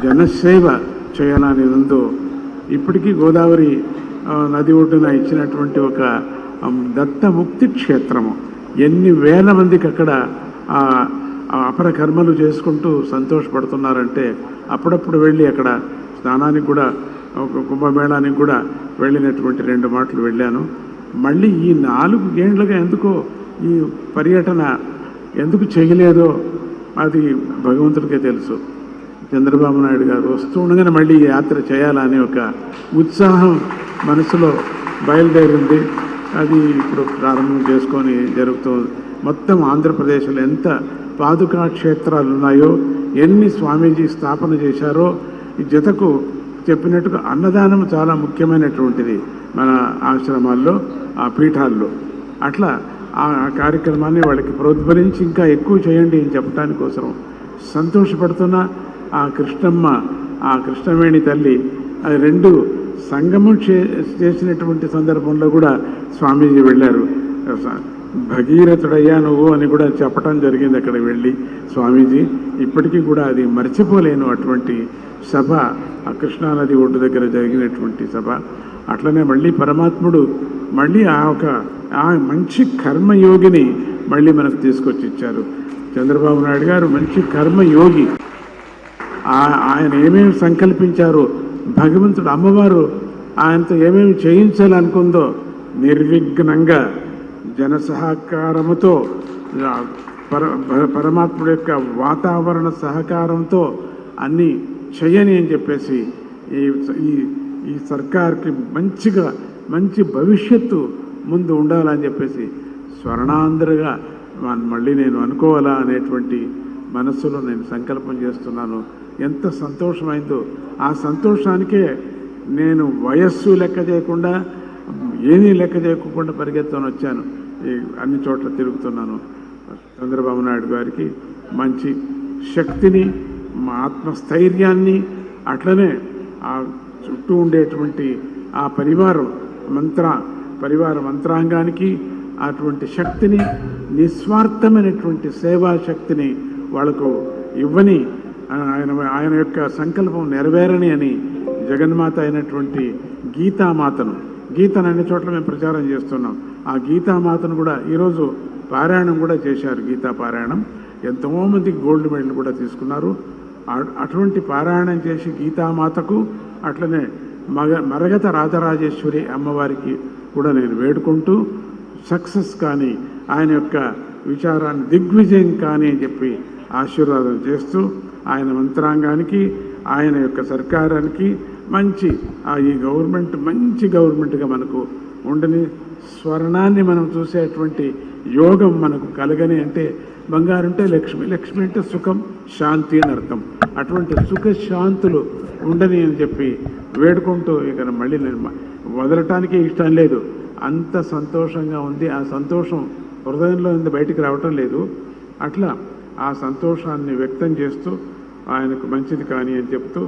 జనసేవ చేయాలని ఉందో, ఇప్పటికీ గోదావరి నది ఒడ్డున ఇచ్చినటువంటి ఒక దత్తముక్తి క్షేత్రము, ఎన్ని వేల మందికి అక్కడ అపర కర్మలు చేసుకుంటూ సంతోషపడుతున్నారంటే, అప్పుడప్పుడు వెళ్ళి అక్కడ స్నానానికి కూడా, కుంభమేళానికి కూడా వెళ్ళినటువంటి 2 మాటలు వెళ్ళాను. మళ్ళీ ఈ 4 ఏళ్ళుగా ఎందుకో ఈ పర్యటన ఎందుకు చేయలేదో అది భగవంతుడికే తెలుసు. చంద్రబాబు నాయుడు గారు వస్తూ ఉండగానే మళ్ళీ ఈ యాత్ర చేయాలని ఒక ఉత్సాహం మనసులో బయలుదేరింది. అది ఇప్పుడు ప్రారంభం చేసుకొని జరుగుతుంది. మొత్తం ఆంధ్రప్రదేశ్లో ఎంత పాదుకా క్షేత్రాలు ఉన్నాయో, ఎన్ని స్వామీజీ స్థాపన చేశారో, ఈ జతకు చెప్పినట్టుగా అన్నదానం చాలా ముఖ్యమైనటువంటిది మన ఆశ్రమాల్లో, ఆ పీఠాల్లో. అట్లా ఆ కార్యక్రమాన్ని వాళ్ళకి ప్రోద్బలించి ఇంకా ఎక్కువ చేయండి అని చెప్పడానికి కోసం సంతోషపడుతున్న ఆ కృష్ణమ్మ, ఆ కృష్ణవేణి తల్లి, అది 2 సంగమం చేసినటువంటి సందర్భంలో కూడా స్వామీజీ వెళ్ళారు. భగీరథుడయ్యా నువ్వు అని కూడా చెప్పడం జరిగింది అక్కడ వెళ్ళి స్వామీజీ. ఇప్పటికీ కూడా అది మర్చిపోలేను అటువంటి సభ, ఆ కృష్ణానది ఒడ్డు దగ్గర జరిగినటువంటి సభ. అట్లనే మళ్ళీ పరమాత్ముడు మళ్ళీ ఆ మంచి కర్మయోగిని మళ్ళీ మనకు తీసుకొచ్చి ఇచ్చారు. చంద్రబాబు నాయుడు గారు మంచి కర్మయోగి. ఆయన ఏమేమి సంకల్పించారో, భగవంతుడు అమ్మవారు ఆయనతో ఏమేమి చేయించాలనుకుందో నిర్విఘ్నంగా జన సహకారముతో, పరమాత్ముడి యొక్క వాతావరణ సహకారంతో అన్నీ చెయ్యని అని చెప్పేసి ఈ సర్కార్కి మంచి భవిష్యత్తు ముందు ఉండాలని చెప్పేసి స్వర్ణాంధ్రగా మళ్ళీ నేను అనుకోవాలా అనేటువంటి మనస్సులో నేను సంకల్పం చేస్తున్నాను. ఎంత సంతోషమైందో, ఆ సంతోషానికే నేను వయస్సు లెక్క చేయకుండా, ఏమీ లెక్క చేయకుండా పరిగెత్తుకొని వచ్చాను. అన్ని చోట్ల తిరుగుతున్నాను. చంద్రబాబు నాయుడు గారికి మంచి శక్తిని, ఆత్మస్థైర్యాన్ని, అట్లనే ఆ చుట్టూ ఉండేటువంటి ఆ పరివార మంత్రాంగానికి అటువంటి శక్తిని, నిస్వార్థమైనటువంటి సేవా శక్తిని వాళ్ళకు ఇవ్వని, ఆయన యొక్క సంకల్పం నెరవేరని అని జగన్మాత అయినటువంటి గీతను అన్ని చోట్ల మేము ప్రచారం చేస్తున్నాం. ఆ గీతామాతను కూడా ఈరోజు పారాయణం కూడా చేశారు. గీతా పారాయణం ఎంతోమందికి గోల్డ్ మెడల్ కూడా తీసుకున్నారు. అటువంటి పారాయణం చేసి గీతామాతకు, అట్లనే మరగత రాజరాజేశ్వరి అమ్మవారికి కూడా నేను వేడుకుంటూ సక్సెస్ కానీ, ఆయన యొక్క విచారాన్ని దిగ్విజయం కానీ అని చెప్పి ఆశీర్వాదం చేస్తూ, ఆయన మంత్రాంగానికి, ఆయన యొక్క సర్కారానికి ఈ గవర్నమెంట్ మంచి గవర్నమెంట్గా మనకు ఉండని, స్వర్ణాన్ని మనం చూసేటువంటి యోగం మనకు కలగని. అంటే బంగారు అంటే లక్ష్మి అంటే సుఖం, శాంతి అని అర్థం. అటువంటి సుఖ శాంతులు ఉండని అని చెప్పి వేడుకుంటూ, ఇక మళ్ళీ నేను వదలటానికి ఇష్టం లేదు. అంత సంతోషంగా ఉంది. ఆ సంతోషం హృదయంలో ఉంది, బయటికి రావటం లేదు. అట్లా ఆ సంతోషాన్ని వ్యక్తం చేస్తూ ఆయనకు మంచిది కానీ అని చెప్తూ